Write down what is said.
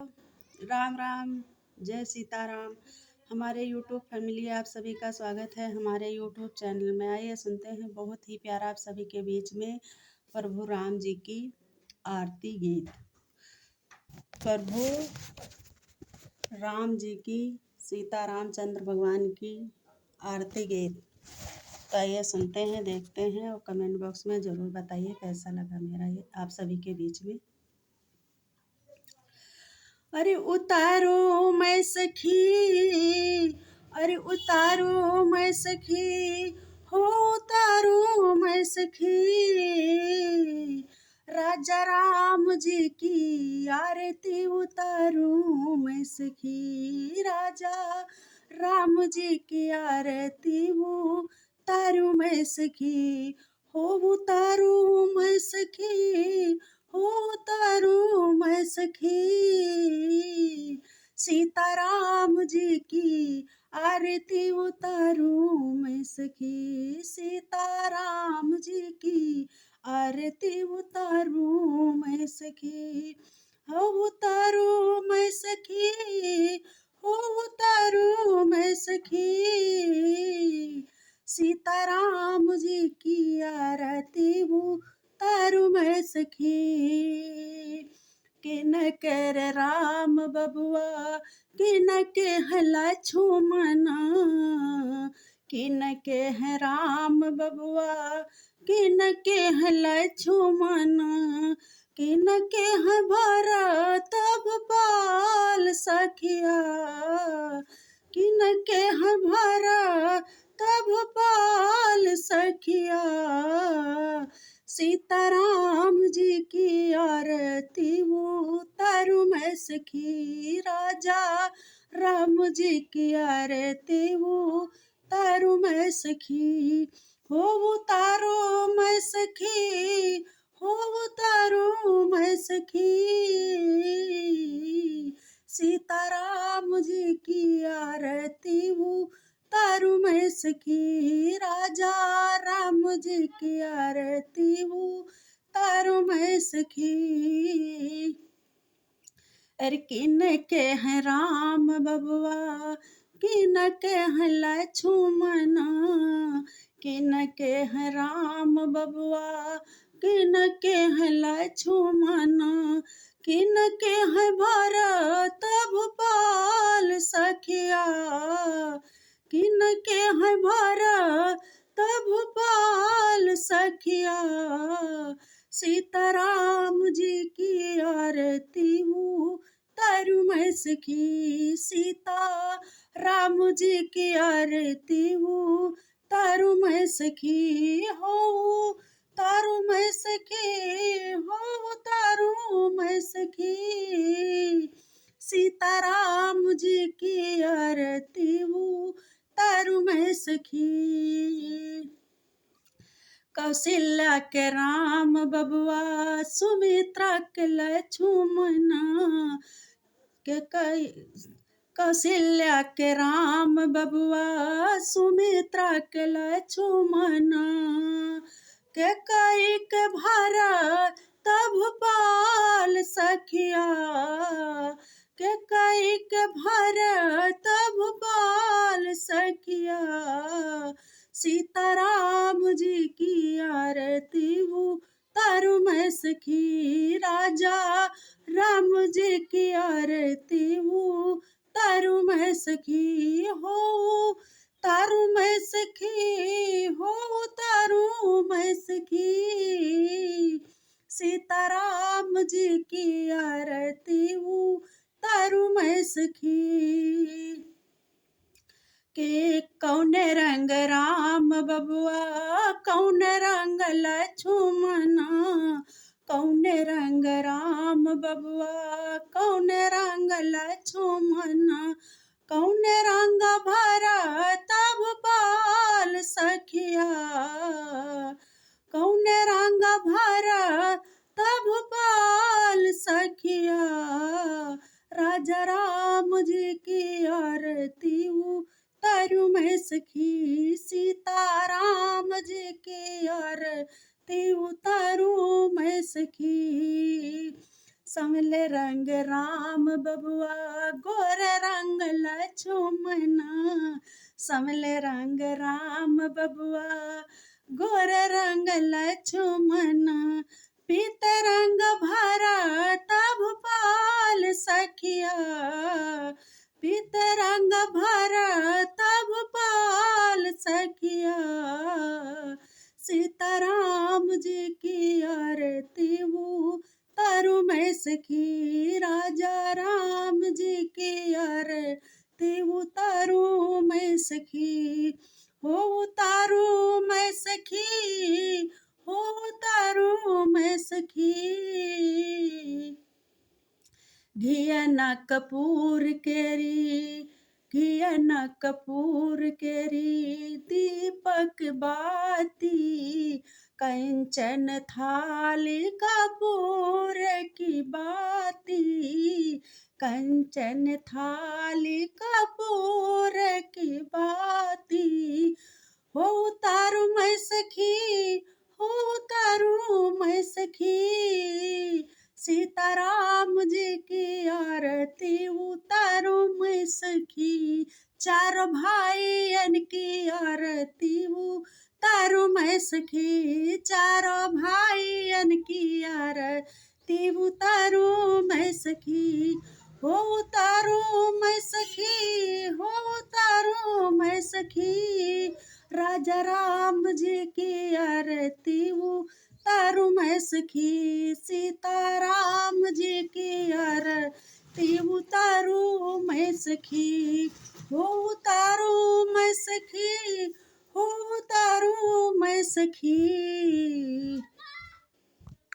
राम राम, जय सीताराम। हमारे YouTube family आप सभी का स्वागत है हमारे यूट्यूब चैनल में। आइए सुनते हैं बहुत ही प्यारा आप सभी के बीच में प्रभु राम जी की आरती गीत। प्रभु राम जी की, सीता रामचंद्र भगवान की आरती गीत। तो आइए सुनते हैं, देखते हैं और कमेंट बॉक्स में ज़रूर बताइए कैसा लगा मेरा ये आप सभी के बीच में। अरे उतारो मैं सखी, अरे उतारो मैं सखी, हो उतारो मैं सखी, राजा राम जी की आरती उतारो मैं सखी, राजा राम जी की आरती उतारो मैं सखी, हो उतारो मैं सखी, हो उतारो मैं सखी, सीताराम जी की आरती उतारो मैं सखी, सीताराम जी की आरती उतारो मैं सखी, हो उतारो मैं सखी, हो उतारो मैं सखी, सीताराम जी की आरती उतारो मैं सखी। कि न कर राम बबुआ, कि न के लक्ष्मणा, कि न के है राम बबुआ, कि न के लक्ष्मणा, कि न के है भरत भूपाल सखिया, कि न के है भरत भूपाल सखिया, सीताराम जी की आरती उतारो मैं सखी, राजा राम जी की आरती उतारो मैं सखी, हो उतारो मैं सखी, हो उतारो मैं सखी, सीताराम जी की आरती उतारो मैं सखी, राजा राम जी की आरती उतारो मैं सखी। अरे किन के हैं राम बबुआ, किन के हैं लक्ष्मणा, किन के हैं राम बबुआ, किन के हैं लक्ष्मणा, किन के हैं भरत भूपाल सखिया, किन के हैं भरत भूपाल सखिया, सीताराम जी की आरती उतारो मैं सखी, सीता राम जी की आरती उतारो मैं सखी, हो उतारो मैं सखी, हो उतारो मैं सखी, सीताराम जी की आरती उतारो मैं सखी। कौशल्या के राम बबुआ, सुमित्रा के लक्ष्मणा, के कई कौशल्या के राम बबुआ, सुमित्रा के लक्ष्मणा, के कई के भरत भूपाल सखिया, के कई के भरत भूपाल सखिया, सीताराम जी की आरती उतारो मैं सखी, राजा राम जी की आरती उतारो मैं सखी, हो उतारो मैं सखी, हो उतारो मैं सखी, सीताराम जी की आरती उतारो मैं सखी। के कौन रंग राम बबुआ, कौन रंग लक्ष्मणा, कौन रंग राम बबुआ, कौन रंग लक्ष्मणा, कौन रंग भरत भूपाल सखिया, कौन रंग भरत भूपाल सखिया, राजा राम जी की आरती उतारो मैं सखी, सीताराम जी की आरती उतारो मैं सखी, संवले रंग राम बबुआ गोर रंग लक्ष्मणा, संवले रंग राम बबुआ गोर रंग लक्ष्मणा, पीत रंग भरत भूपाल सखिया, पीत रंग भरत भूपाल सखिया, सीताराम जी की आरती उतारू मैं सखी, राजा राम जी की आरती उतारू मैं सखी, हो उतारू मैं सखी, हो उतारू मैं सखी। घिया न कपूर केरी, घिया न कपूर केरी, दीपक बाती, कंचन थाली कपूर की बाती, कंचन थाली कपूर की बाती, हो उतारू मैं सखी, हो उतारू मैं सखी, सीताराम जी की आरती उतारू मैं सखी, चारों भाइयन की आरती उतारू मैं सखी, चारों भाइयन की आरती उतारू मैं सखी, हो उतारू मैं सखी, हो उतारू मैं सखी, राजा राम जी की आरती उतारू मैं सखी, सीताराम जी की आरती उतारू मैं सखी, हो उतारू मैं सखी, हो उतारू मैं सखी।